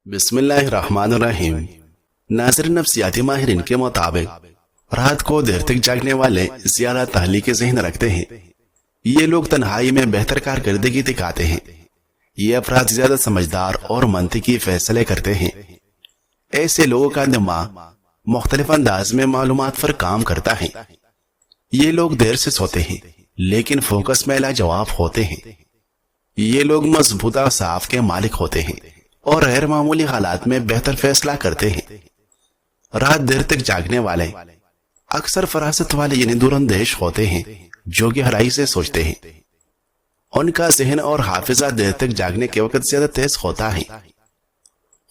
بسم اللہ الرحمن الرحیم۔ ناظرین، نفسیاتی ماہرین کے مطابق رات کو دیر تک جاگنے والے زیادہ تحلیقی ذہن رکھتے ہیں۔ یہ لوگ تنہائی میں بہتر کارکردگی دکھاتے ہیں۔ یہ افراد زیادہ سمجھدار اور منطقی فیصلے کرتے ہیں۔ ایسے لوگوں کا دماغ مختلف انداز میں معلومات پر کام کرتا ہے۔ یہ لوگ دیر سے سوتے ہیں لیکن فوکس میں لاجواب ہوتے ہیں۔ یہ لوگ مضبوطہ صاف کے مالک ہوتے ہیں اور غیر معمولی حالات میں بہتر فیصلہ کرتے ہیں۔ رات دیر تک جاگنے والے اکثر فراست والے یعنی دور اندیش ہوتے ہیں جو گہرائی سے سوچتے ہیں۔ ان کا ذہن اور حافظہ دیر تک جاگنے کے وقت زیادہ تیز ہوتا ہے۔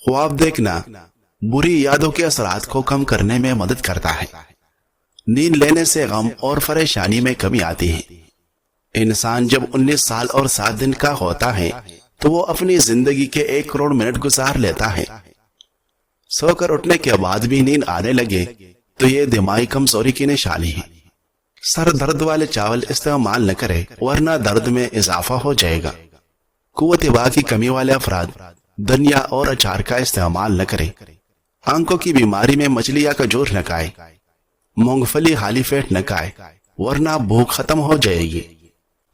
خواب دیکھنا بری یادوں کے اثرات کو کم کرنے میں مدد کرتا ہے۔ نیند لینے سے غم اور پریشانی میں کمی آتی ہے۔ انسان جب 19 سال اور 7 دن کا ہوتا ہے تو وہ اپنی زندگی کے 1 کروڑ منٹ گزار لیتا ہے۔ سو کر اٹھنے کے بعد بھی نیند آنے لگے تو یہ دماغی کمزوری کی نشانی ہے۔ سر درد والے چاول استعمال نہ کرے ورنہ درد میں اضافہ ہو جائے گا۔ قوت باہ کی کمی والے افراد دنیا اور اچار کا استعمال نہ کریں۔ آنکھوں کی بیماری میں مچھلی یا کھجور نہ کھائے۔ مونگ پھلی خالی پیٹ نہ کھائے ورنہ بھوک ختم ہو جائے گی۔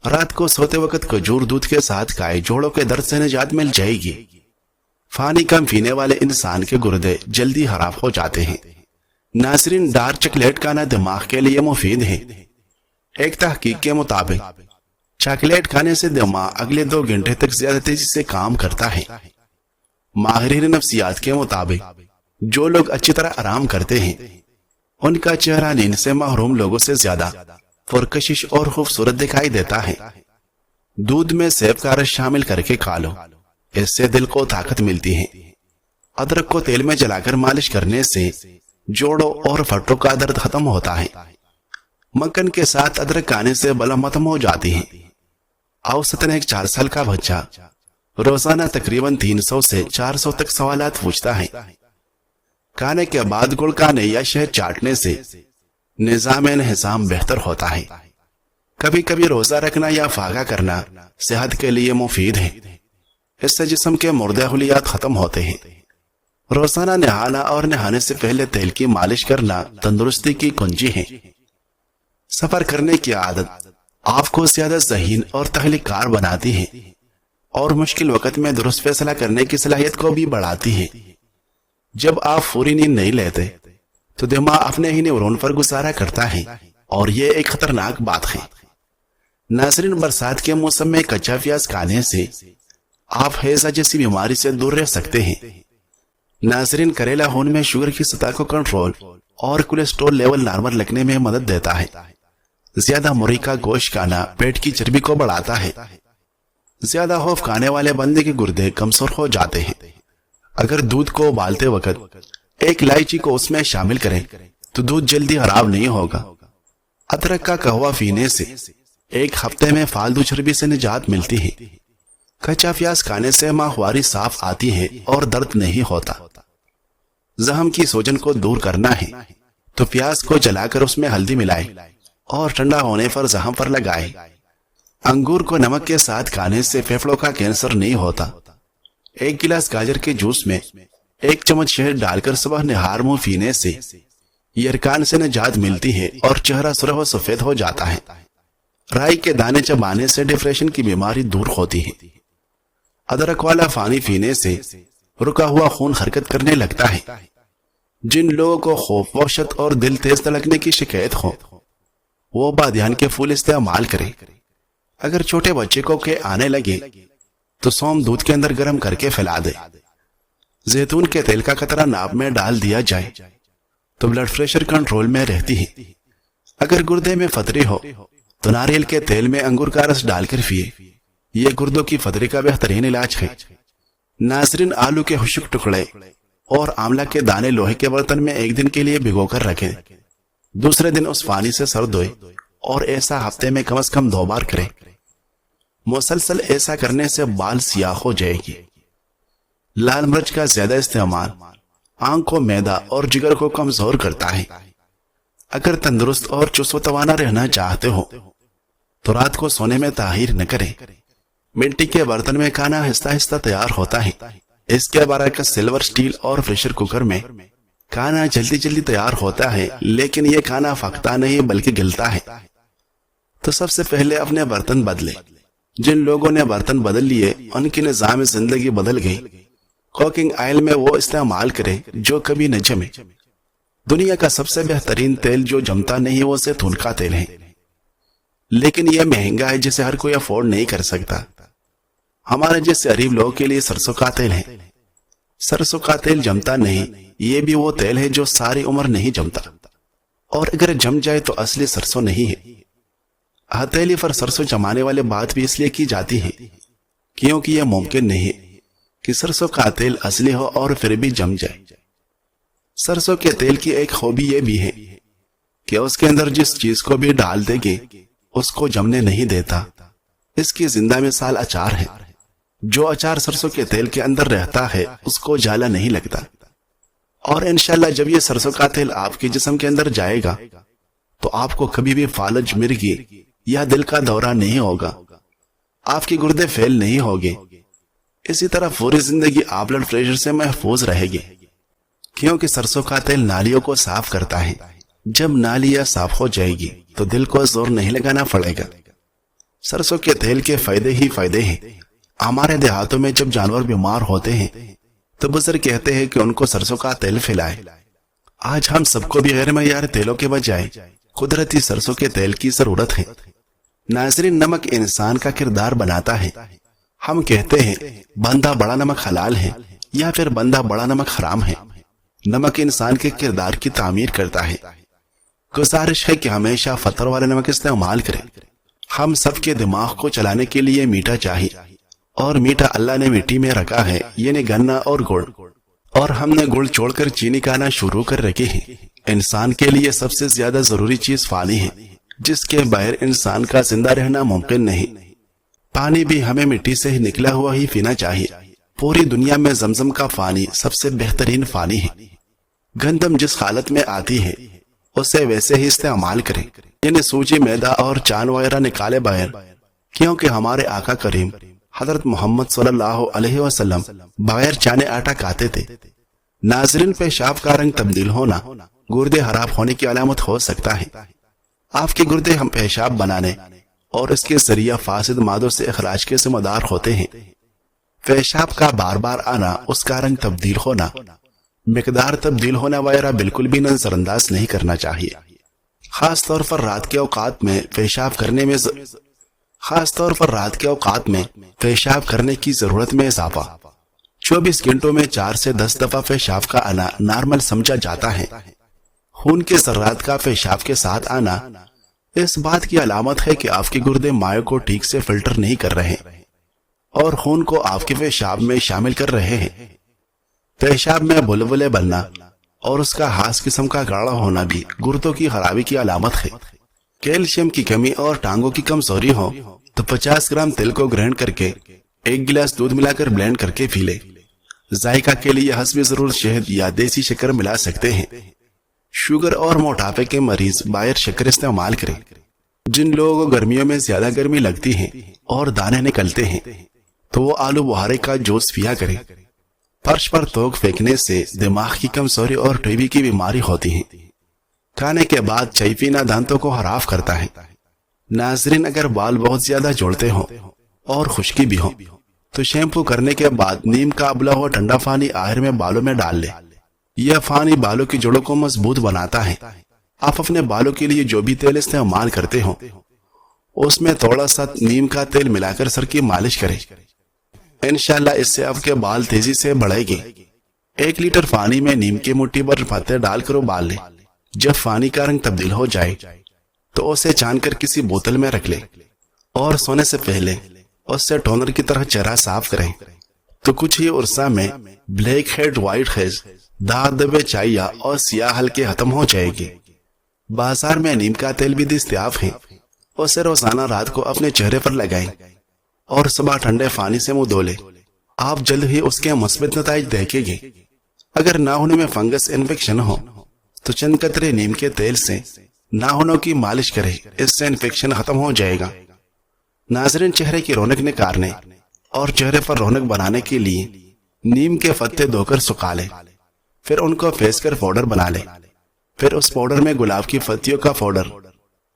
رات کو سوتے وقت کھجور دودھ کے ساتھ کھائے، جوڑوں کے درد سے نجات مل جائے گی۔ پانی کم پینے والے انسان کے گردے جلدی خراب ہو جاتے ہیں۔ ناظرین، ڈارک چاکلیٹ کھانا دماغ کے لیے مفید ہے۔ ایک تحقیق کے مطابق چاکلیٹ کھانے سے دماغ اگلے 2 گھنٹے تک زیادہ تیزی سے کام کرتا ہے۔ ماہرین نفسیات کے مطابق جو لوگ اچھی طرح آرام کرتے ہیں ان کا چہرہ نیند سے محروم لوگوں سے زیادہ پرکشش اور خوبصورت دکھائی دیتا ہے۔ دودھ میں سیب کا رس شامل کر کے کھا لو، اس سے دل کو طاقت ملتی ہے۔ ادرک کو تیل میں جلا کر مالش کرنے سے جوڑوں اور پھٹوں کا درد ختم ہوتا ہے۔ مکھن کے ساتھ ادرک کھانے سے بلم ختم ہو جاتی ہے۔ اوسطاً ایک 4 سال کا بچہ روزانہ تقریباً 300 سے 400 تک سوالات پوچھتا ہے۔ کھانے کے بعد گڑ کھانے یا شہد چاٹنے سے نظام انہضام بہتر ہوتا ہے۔ کبھی کبھی روزہ رکھنا یا فاقہ کرنا صحت کے لیے مفید ہے۔ اس سے جسم کے مردہ خلیات ختم ہوتے ہیں۔ روزانہ نہانا اور نہانے سے پہلے تیل کی مالش کرنا تندرستی کی کنجی ہے۔ سفر کرنے کی عادت آپ کو زیادہ ذہین اور تخلیق کار بناتی ہے اور مشکل وقت میں درست فیصلہ کرنے کی صلاحیت کو بھی بڑھاتی ہے۔ جب آپ پوری نیند نہیں لیتے تو دماغ اپنے ہی نیورون پر گزارا کرتا ہے اور یہ ایک خطرناک بات ہے۔ ناظرین، برسات کے موسم میں کچا پیاز کھانے سے آپ ہیضہ جیسی بیماری سے دور رہ سکتے ہیں۔ ناظرین، کریلا خون میں شوگر کی سطح کو کنٹرول اور کولیسٹرول لیول نارمل رکھنے میں مدد دیتا ہے۔ زیادہ مرغی کا گوشت کھانا پیٹ کی چربی کو بڑھاتا ہے۔ زیادہ خوف کھانے والے بندے کے گردے کمزور ہو جاتے ہیں۔ اگر دودھ کو ابالتے وقت ایک الائچی کو اس میں شامل کریں تو دودھ جلدی خراب نہیں ہوگا۔ ادرک کا قہوہ پینے سے 1 ہفتے میں فالتو چربی سے نجات ملتی ہے۔ کچا پیاز کھانے سے ماہواری صاف آتی ہے اور درد نہیں ہوتا۔ زخم کی سوجن کو دور کرنا ہے تو پیاز کو جلا کر اس میں ہلدی ملائے اور ٹھنڈا ہونے پر زخم پر لگائے۔ انگور کو نمک کے ساتھ کھانے سے پھیپھڑوں کا کینسر نہیں ہوتا۔ 1 گلاس گاجر کے جوس میں 1 چمچ شہد ڈال کر صبح نہار منہ پینے سے یرکان سے نجات ملتی ہے اور چہرہ سرخ و سفید ہو جاتا ہے۔ رائی کے دانے چبانے سے ڈپریشن کی بیماری دور ہوتی ہے۔ ادرک والا پانی پینے سے رکا ہوا خون حرکت کرنے لگتا ہے۔ جن لوگوں کو خوف، وحشت اور دل تیز دھڑکنے کی شکایت ہو وہ بادیان کے پھول استعمال کرے۔ اگر چھوٹے بچے کو کہ آنے لگے تو سونف دودھ کے اندر گرم کر کے پھیلا دے۔ زیتون کے تیل کا قطرہ ناپ میں ڈال دیا جائے تو بلڈ پریشر کنٹرول میں رہتی ہے۔ اگر گردے میں پتھری ہو تو ناریل کے تیل میں انگور کا رس ڈال کر پیے، یہ گردوں کی پتھری کا بہترین علاج ہے۔ ناظرین، آلو کے خشک ٹکڑے اور آملہ کے دانے لوہے کے برتن میں 1 دن کے لیے بھگو کر رکھیں۔ دوسرے دن اس پانی سے سر دھوئے اور ایسا ہفتے میں کم از کم 2 بار کریں۔ مسلسل ایسا کرنے سے بال سیاہ ہو جائے گی۔ لال مرچ کا زیادہ استعمال آنکھوں، معدہ اور جگر کو کمزور کرتا ہے۔ اگر تندرست اور چست و توانا رہنا چاہتے ہو تو رات کو سونے میں تاخیر نہ کریں۔ مٹی کے برتن میں کھانا آہستہ آہستہ تیار ہوتا ہے اس کے برعکس سلور سٹیل اور پریشر کوکر میں کھانا جلدی جلدی تیار ہوتا ہے، لیکن یہ کھانا پکتا نہیں بلکہ گلتا ہے۔ تو سب سے پہلے اپنے برتن بدلے۔ جن لوگوں نے برتن بدل لیے ان کی نظام زندگی بدل گئی۔ کوکنگ آئل میں وہ استعمال کرے جو کبھی نہ جمے۔ دنیا کا سب سے بہترین تیل جو جمتا نہیں وہ زیتون کا تیل ہے، لیکن یہ مہنگا ہے جسے ہر کوئی افورڈ نہیں کر سکتا۔ ہمارے جیسے غریب لوگوں کے لیے سرسوں کا تیل ہے۔ سرسوں کا تیل جمتا نہیں، یہ بھی وہ تیل ہے جو ساری عمر نہیں جمتا، اور اگر جم جائے تو اصلی سرسوں نہیں ہے۔ ہتھیلی پر سرسوں جمانے والے بات بھی اس لیے کی جاتی ہے کیونکہ یہ ممکن نہیں کہ سرسوں کا تیل اصلی ہو اور پھر بھی جم جائے۔ سرسوں کے تیل کی ایک خوبی یہ بھی ہے کہ اس کے اندر جس چیز کو بھی ڈال دے گی اس کو جمنے نہیں دیتا۔ اس کی زندہ مثال اچار ہے۔ جو اچار سرسوں کے تیل کے اندر رہتا ہے اس کو جالا نہیں لگتا، اور انشاءاللہ جب یہ سرسوں کا تیل آپ کے جسم کے اندر جائے گا تو آپ کو کبھی بھی فالج، مرگی یا دل کا دورہ نہیں ہوگا، آپ کے گردے فیل نہیں ہوگے۔ اسی طرح پوری زندگی آپ بلڈ پریشر سے محفوظ رہے گی، کیونکہ سرسوں کا تیل نالیوں کو صاف کرتا ہے۔ جب نالیاں صاف ہو جائے گی تو دل کو زور نہیں لگانا پڑے گا۔ سرسوں کے تیل کے فائدے ہی فائدے ہیں۔ ہمارے دیہاتوں میں جب جانور بیمار ہوتے ہیں تو بزرگ کہتے ہیں کہ ان کو سرسوں کا تیل پھلائے۔ آج ہم سب کو بھی غیر معیار تیلوں کے بجائے قدرتی سرسوں کے تیل کی ضرورت ہے۔ ناظرین، نمک انسان کا کردار بناتا ہے۔ ہم کہتے ہیں بندہ بڑا نمک حلال ہے یا پھر بندہ بڑا نمک حرام ہے۔ نمک انسان کے کردار کی تعمیر کرتا ہے۔ گزارش ہے کہ ہمیشہ فطر والے نمک استعمال کریں۔ ہم سب کے دماغ کو چلانے کے لیے میٹھا چاہیے، اور میٹھا اللہ نے مٹی میں رکھا ہے، یعنی گنا اور گڑ، اور ہم نے گڑ چھوڑ کر چینی کھانا شروع کر رکھی ہے۔ انسان کے لیے سب سے زیادہ ضروری چیز پانی ہے، جس کے بغیر انسان کا زندہ رہنا ممکن نہیں۔ پانی بھی ہمیں مٹی سے ہی نکلا ہوا ہی پینا چاہیے۔ پوری دنیا میں زمزم کا پانی سب سے بہترین پانی ہے۔ گندم جس حالت میں آتی ہے اسے ویسے ہی استعمال کریں، یعنی سوجی، میدا اور چاند وغیرہ نکالے بغیر، کیونکہ ہمارے آقا کریم حضرت محمد صلی اللہ علیہ وسلم بغیر چانے آٹا کھاتے تھے۔ ناظرین، پیشاب کا رنگ تبدیل ہونا گردے خراب ہونے کی علامت ہو سکتا ہے۔ آپ کے گردے ہم پیشاب بنانے اور اس کے ذریعہ فاسد مادوں سے اخراج کے ذمہ دار ہوتے ہیں۔ پیشاب کا بار بار آنا، اس کا رنگ تبدیل ہونا، مقدار تبدیل ہونا وغیرہ بالکل بھی نظر انداز نہیں کرنا چاہیے۔ خاص طور پر رات کے اوقات میں پیشاب کرنے کی ضرورت میں اضافہ۔ 24 گھنٹوں میں 4 سے 10 دفعہ پیشاب کا آنا نارمل سمجھا جاتا ہے۔ خون کے ذرات کا پیشاب کے ساتھ آنا اس بات کی علامت ہے کہ آپ کے گردے مائع کو ٹھیک سے فلٹر نہیں کر رہے اور خون کو آپ کے پیشاب میں شامل کر رہے ہیں۔ پیشاب میں بلبلے بننا اور اس کا خاص قسم کا گاڑھا ہونا بھی گردوں کی خرابی کی علامت ہے۔ کیلشیم کی کمی اور ٹانگوں کی کمزوری ہو تو 50 گرام تل کو گرینڈ کر کے 1 گلاس دودھ ملا کر بلینڈ کر کے پی لے۔ ذائقہ کے لیے حسب ضرورت شہد یا دیسی شکر ملا سکتے ہیں۔ شوگر اور موٹاپے کے مریض باہر شکر استعمال کریں۔ جن لوگوں کو گرمیوں میں زیادہ گرمی لگتی ہے اور دانے نکلتے ہیں تو وہ آلو بخارے کا جوس پیا کریں۔ فرش پر تھوک پھینکنے سے دماغ کی کمزوری اور ٹی بی کی بیماری ہوتی ہے۔ کھانے کے بعد چائے پینا دانتوں کو خراب کرتا ہے۔ ناظرین، اگر بال بہت زیادہ جوڑتے ہوں اور خشکی بھی ہو تو شیمپو کرنے کے بعد نیم کا ابلا ہوا ٹھنڈا پانی آخر میں بالوں میں ڈال لے۔ یہ پانی بالوں کی جڑوں کو مضبوط بناتا ہے۔ آپ اپنے بالوں کے لیے جو بھی تیل استعمال کرتے ہوں اس میں تھوڑا سا نیم کا تیل ملا کر سر کی مالش کریں۔ انشاءاللہ اس سے آپ کے بال تیزی سے بڑھے گی۔ 1 لیٹر پانی میں نیم کی مٹھی بھر پتے ڈال کر ابال لیں۔ جب پانی کا رنگ تبدیل ہو جائے تو اسے چھان کر کسی بوتل میں رکھ لیں اور سونے سے پہلے اس سے ٹونر کی طرح چہرہ صاف کریں تو کچھ ہی عرصہ میں بلیک ہیڈ، وائٹ ہیز، داغ دبے چاہیے اور سیاہ ہلکے ختم ہو جائے گی۔ بازار میں نیم کا تیل بھی دستیاب ہے۔ اسے روزانہ رات کو اپنے چہرے پر لگائیں اور صبح ٹھنڈے پانی سے منہ دھو لیں۔ آپ جلد ہی اس کے مثبت نتائج دیکھیں گے۔ اگر ناخنوں میں فنگس انفیکشن ہو تو چند قطرے نیم کے تیل سے ناخنوں کی مالش کریں، اس سے انفیکشن ختم ہو جائے گا۔ ناظرین، چہرے کی رونق نکھارنے اور چہرے پر رونق بنانے کے لیے نیم کے پتے دھو کر سکھا لے، پھر ان کو پیس کر پاؤڈر بنا لے، پھر اس پاؤڈر میں گلاب کی پتیوں کا پاؤڈر،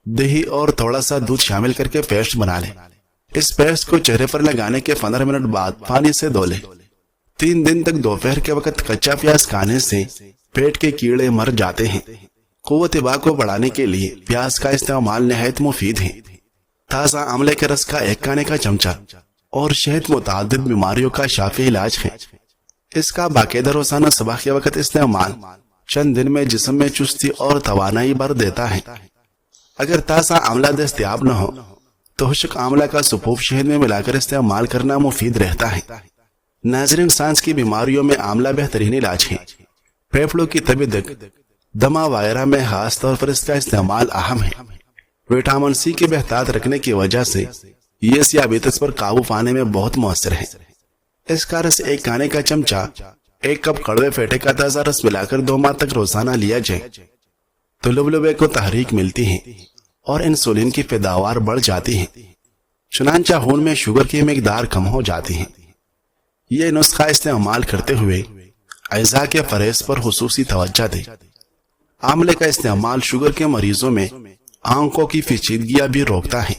دہی اور تھوڑا سا دودھ شامل کر کے پیسٹ بنا لے۔ اس پیسٹ کو چہرے پر لگانے کے 15 منٹ بعد پانی سے دھو لے۔ 3 دن تک دوپہر کے وقت کچا پیاز کھانے سے پیٹ کے کیڑے مر جاتے ہیں۔ قوت دفاع کو بڑھانے کے لیے پیاز کا استعمال نہایت مفید ہے۔ تازہ آملے کے رس کا 1 کھانے کا چمچہ اور شہد متعدد بیماریوں کا شافی علاج ہے۔ اس کا باقاعدہ روزانہ صبح کے وقت استعمال چند دن میں جسم میں چستی اور توانائی بھر دیتا ہے۔ اگر تازہ آملہ دستیاب نہ ہو تو خشک آملہ کا سپوف شہد میں ملا کر استعمال کرنا مفید رہتا ہے۔ ناظرین، سانس کی بیماریوں میں آملہ بہترین علاج ہے۔ پھیپھڑوں کی طبی دمہ وغیرہ میں خاص طور پر اس کا استعمال اہم ہے۔ وٹامن سی کے بہتات رکھنے کی وجہ سے یہ ذیابیطس پر قابو پانے میں بہت مؤثر ہے۔ اس کا رس 1 کھانے کا چمچہ 1 کپ کڑوے پھیٹے کا تازہ رس ملا کر 2 ماہ تک روزانہ لیا جائے تو لبلبے کو تحریک ملتی ہے اور انسولین کی پیداوار بڑھ جاتی ہے، چنانچہ خون میں شوگر کی مقدار کم ہو جاتی ہے۔ یہ نسخہ استعمال کرتے ہوئے اعضاء کے پرہیز پر خصوصی توجہ دے۔ آملے کا استعمال شوگر کے مریضوں میں آنکھوں کی پیچیدگیاں بھی روکتا ہے۔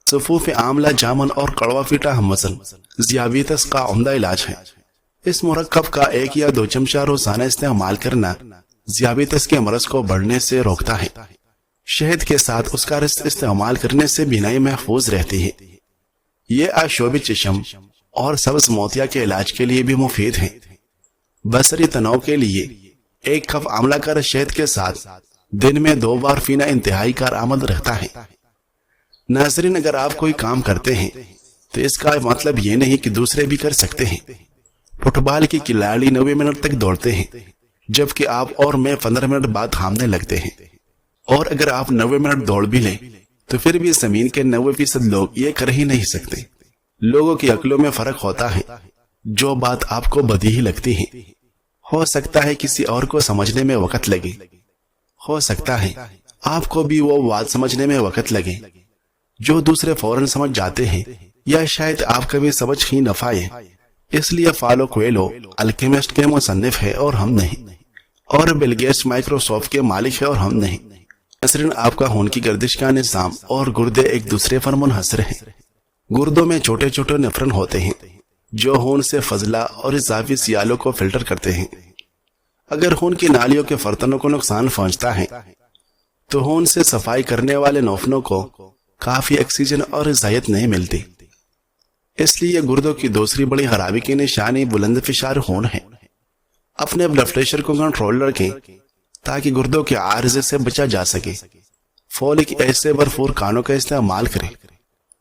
سفوف آملہ جامن اور کڑوا فیٹا ہمسن ذیابیطس کا عمدہ علاج ہے۔ اس مرکب کا 1 یا 2 چمچہ روزانہ استعمال کرنا ذیابیطس کے مرض کو بڑھنے سے روکتا ہے۔ شہد کے ساتھ اس کا رس استعمال کرنے سے بینائی محفوظ رہتی ہے۔ یہ آشوب چشم اور سبز موتیا کے علاج کے لیے بھی مفید ہے۔ بصری تناؤ کے لیے 1 کپ آملہ کا رس شہد کے ساتھ دن میں 2 بار پینا انتہائی کارآمد رہتا ہے۔ ناظرین، اگر آپ کوئی کام کرتے ہیں تو اس کا مطلب یہ نہیں کہ دوسرے بھی کر سکتے ہیں۔ فٹ بال کی کھلاڑی 90 منٹ تک دوڑتے ہیں جبکہ آپ اور میں 15 منٹ بعد تھامنے لگتے ہیں، اور اگر آپ 90 منٹ دوڑ بھی لیں تو پھر بھی زمین کے 90% لوگ یہ کر ہی نہیں سکتے۔ لوگوں کی عقلوں میں فرق ہوتا ہے۔ جو بات آپ کو بدیہی لگتی ہے ہو سکتا ہے کسی اور کو سمجھنے میں وقت لگے، ہو سکتا ہے آپ کو بھی وہ بات سمجھنے میں وقت لگے جو دوسرے فوراً سمجھ جاتے ہیں، یا شاید آپ کبھی سمجھ ہی نہ پائے۔ اس لیے پاولو کویلو الکیمسٹ کے مصنف ہے اور ہم نہیں، اور بل گیٹس مائکروسافٹ کے مالک ہے اور ہم نہیں۔ ناظرین، آپ کا خون کی گردش کا نظام اور گردے ایک دوسرے پر منحصر ہیں۔ گردوں میں چھوٹے چھوٹے نفرون ہوتے ہیں جو خون سے فضلہ اور اضافی سیالوں کو فلٹر کرتے ہیں۔ اگر خون کی نالیوں کے فرتنوں کو نقصان پہنچتا ہے تو خون سے صفائی کرنے والے نوفنوں کو کافی آکسیجن اور غذائیت نہیں ملتی۔ اس لیے گردوں کی دوسری بڑی خرابی کی نشانی بلند فشار خون ہے۔ اپنے بلڈ پریشر کو کنٹرول رکھیں تاکہ گردوں کے عارضے سے بچا جا سکے۔ فولک ایسڈ سے بھرپور کھانوں کا استعمال کریں۔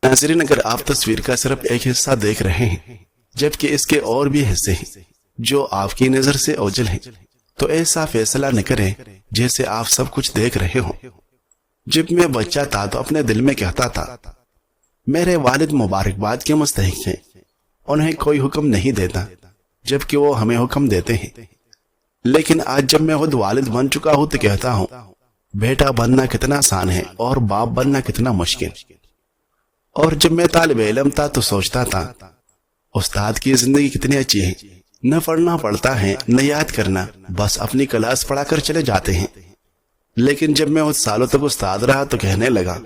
ناظرین، اگر آپ تصویر کا صرف ایک حصہ دیکھ رہے ہیں جبکہ اس کے اور بھی حصے ہیں جو آپ کی نظر سے اوجھل ہیں، تو ایسا فیصلہ نہ کریں جیسے آپ سب کچھ دیکھ رہے ہوں۔ جب میں بچہ تھا تو اپنے دل میں کہتا تھا میرے والد مبارکباد کے مستحق ہیں، انہیں کوئی حکم نہیں دیتا جبکہ وہ ہمیں حکم دیتے ہیں۔ لیکن آج جب میں خود والد بن چکا ہوں تو کہتا ہوں بیٹا بننا کتنا آسان ہے اور باپ بننا کتنا مشکل۔ اور جب میں طالب علم تھا تو سوچتا تھا استاد کی زندگی کتنی اچھی ہے، نہ پڑھنا پڑتا ہے نہ یاد کرنا، بس اپنی کلاس پڑھا کر چلے جاتے ہیں۔ لیکن جب میں اس سالوں تک استاد رہا تو کہنے لگا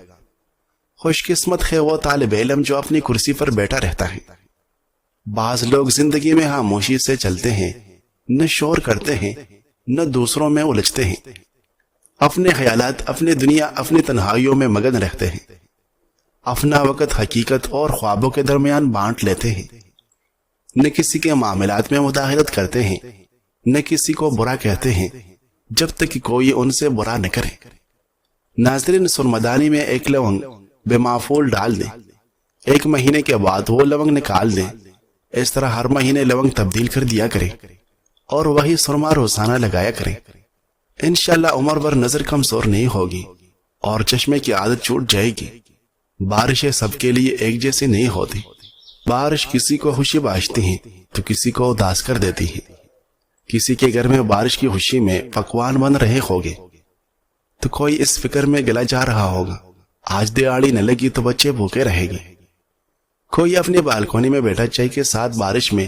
خوش قسمت ہے وہ طالب علم جو اپنی کرسی پر بیٹھا رہتا ہے۔ بعض لوگ زندگی میں خاموشی سے چلتے ہیں، نہ شور کرتے ہیں نہ دوسروں میں الجھتے ہیں، اپنے خیالات، اپنی دنیا، اپنی تنہائیوں میں مگن رہتے ہیں، اپنا وقت حقیقت اور خوابوں کے درمیان بانٹ لیتے ہیں، نہ کسی کے معاملات میں مداخلت کرتے ہیں، نہ کسی کو برا کہتے ہیں جب تک کہ کوئی ان سے برا نہ کرے۔ ناظرین، سرمدانی میں 1 لونگ بے معفول ڈال دیں، 1 مہینے کے بعد وہ لونگ نکال دیں۔ اس طرح ہر مہینے لونگ تبدیل کر دیا کریں اور وہی سرما روزانہ لگایا کریں۔ انشاءاللہ عمر بھر نظر کمزور نہیں ہوگی اور چشمے کی عادت چھوٹ جائے گی۔ بارشیں سب کے لیے ایک جیسی نہیں ہوتی۔ بارش کسی کو خوشی بخشتی ہے تو کسی کو اداس کر دیتی ہے۔ کسی کے گھر میں بارش کی خوشی میں پکوان بن رہے ہوگے تو کوئی اس فکر میں گلا جا رہا ہوگا آج دیوالی نہ لگی تو بچے بھوکے رہیں گے۔ کوئی اپنی بالکونی میں بیٹھا چائے کے ساتھ بارش میں